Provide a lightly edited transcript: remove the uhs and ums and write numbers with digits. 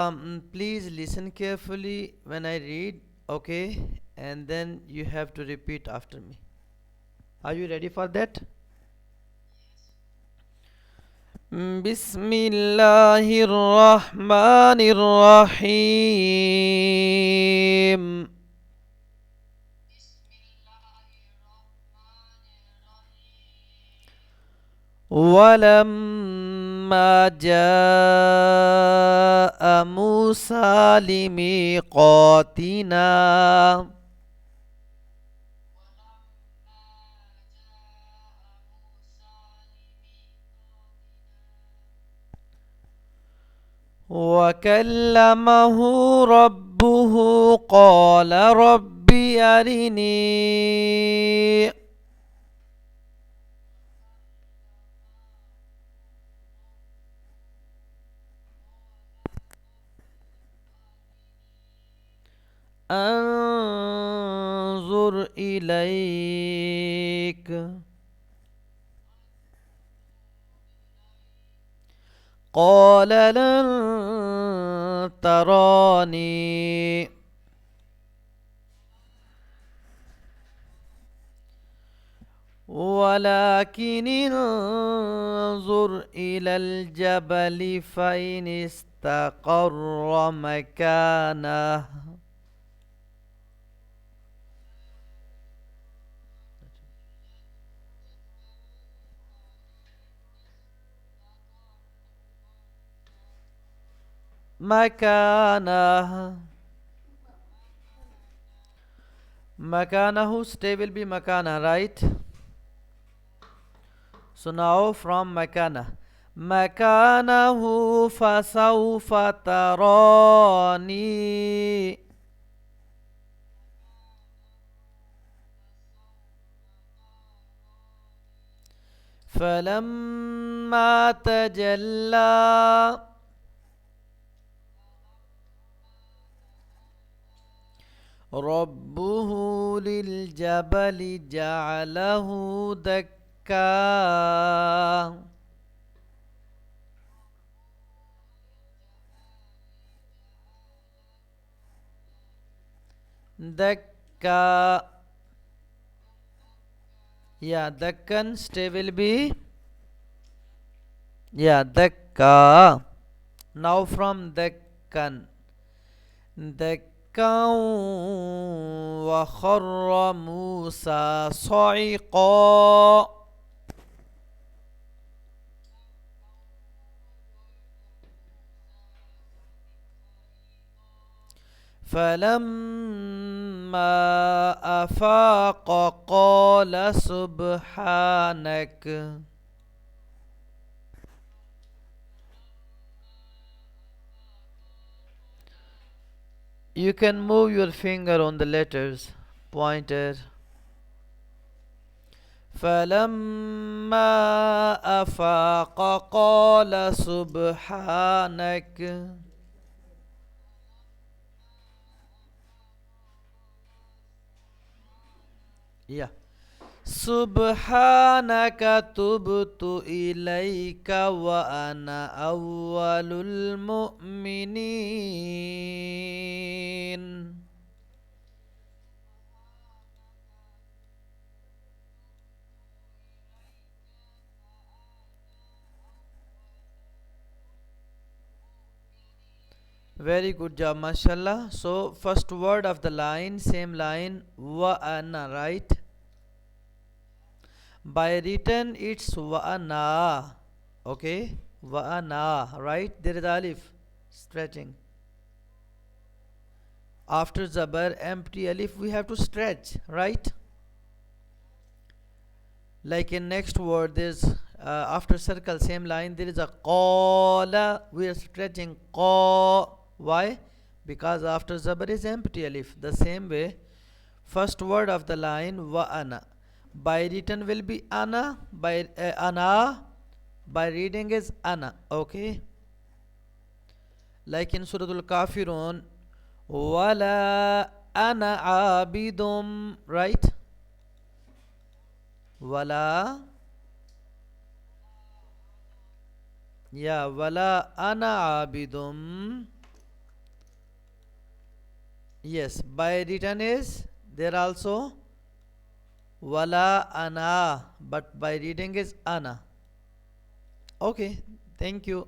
Please listen carefully when I read, okay? And then you have to repeat after me. Are you ready for that? بسم الله الرحمن الرحيم ولما جاء موسى لميقاتنا وكلمه ربه قال رب أرني أنظر إليك قال لن تراني ولكن انظر إلى الجبل فإن استقر مكانه مكانه مكانه stay will be makana, right? So now from makana مكانه فسوف تراني فلما تجلى ربه للجبل جعله دكا دكا yeah dakkan stay will be yeah dakka now from dakkan دكا وخر موسى صعقا فلما أفاق قال سبحانك You can move your finger on the letters, pointer. فلما أفاق قال سبحانك Yeah. سبحانك تبت إليك وأنا أول المؤمنين Very good job, mashallah. So first word of the line, same line, wa ana, right? By written it's wa ana, okay? Wa ana, right? There is alif, stretching. After zabar, empty alif, we have to stretch, right? Like in next word, there's after circle, same line, there is a qala, we are stretching qa. Why? Because after zabar is empty alif. The same way, first word of the line wa ana. By written will be ana, by ana, by reading is ana. Okay. Like in Suratul Kafirun, wala ana abidum, right? Wala, yeah, wala ana abidum. Yes, by written is there also wala ana, but by reading is ana. Okay, thank you.